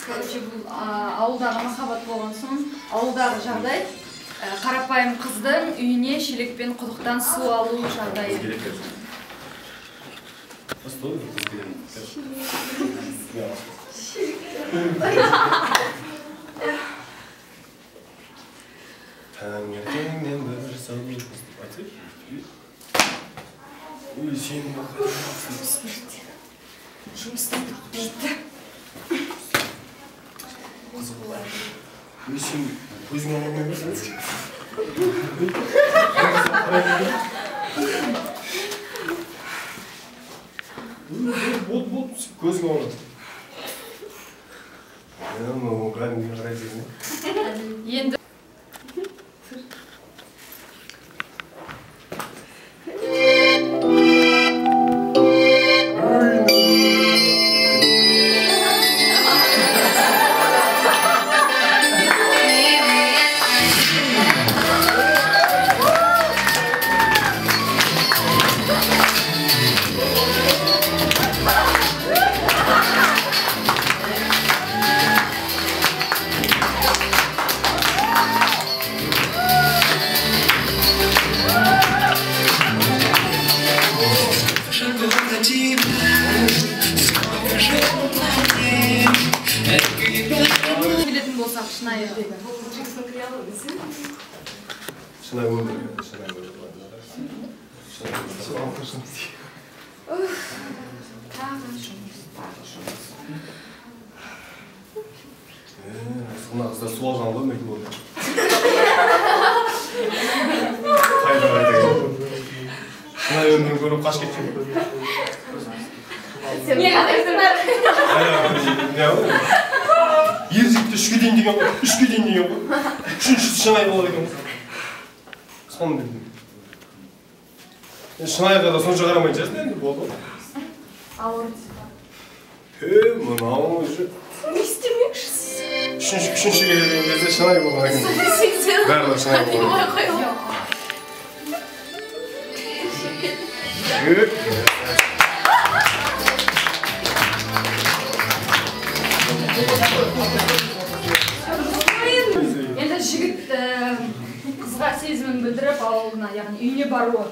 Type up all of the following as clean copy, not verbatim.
Короче, бұл ауылдағы махаббат болған соң, ауылдағы жағдай қарапайым қыздың үйіне шелекпен құдықтан су алу жағдайы. Таңертеңнен бір сәуле айтайық. Үй сенің Жұмыстан бітті. үй сен көзіңе алмай берсеңіз. Болды, көзіңе алмай. Кәдімгі қарай беріне. Енді білетін болсақ шынайы. Шынайы өмір. Мына қыздар су алған ғой мәйтін болды. Шынайы өмірін көріп қаш кеткен. Не қадайсың бәрі? Ер жігітті үшке дейін деген ғой. Үшіншісі шынайы болады екен. Соны білдім. Шынайыға да сонша қарамайтын жасын енді болды ғой. Ауыр. Мынау уже. Не істемекшісіз? Үшіншіге келген кезде шынайы болған екен. Бәрі шынайы болған. Енді жігіт қызға сезімін білдіріп ауылына, яғни үйіне баруы.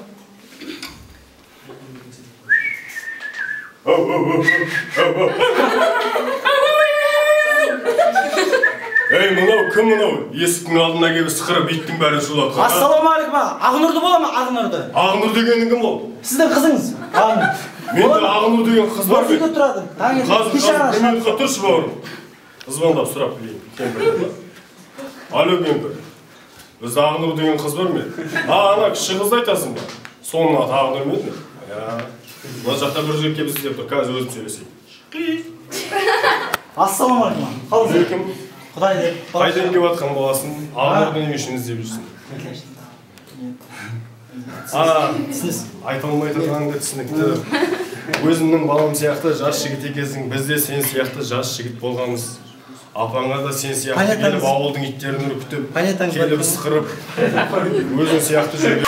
Ей, мынау, кім мынау? Есіктің алдына келіп сықырып иттің бәрін шулатқан. Ассалаумағалейкум, Ақнұрды бола ма, Ақнұрды? Ақнұр дегенің кім ол? Сіздің қызыңыз, Ақнұр. Менде Ақнұр деген қыз бар Үйде тұрады. Қазір бір минутқа тұршы бауырым. Звондап сұрап білейін. Алло, кемпір. Бізде Ақнұр деген қыз бар ма? Ана кіші қызды айтасың ба? Соның аты Ақнұр ма еді? Мына жақта бір жігітке біз іздеп тұр. Қазір өзім сөйлесейін. Ассалаумағалейкум. Қалыңыз? Кім? Құдай деп. Қайдан келіп жатқан боласың? Ақнұрды не үшін іздеп жүрсің? Айта алмай тұрғаныңды түсінікті. Өзімнің балам сияқты жас жігіт екенсің. Біз де сен сияқты жас жігіт болғанбыз. Апаңа да сен сияқты келіп ауылдың иттерін үркітіп, келіп ысқырып, өзің сияқты жүрген.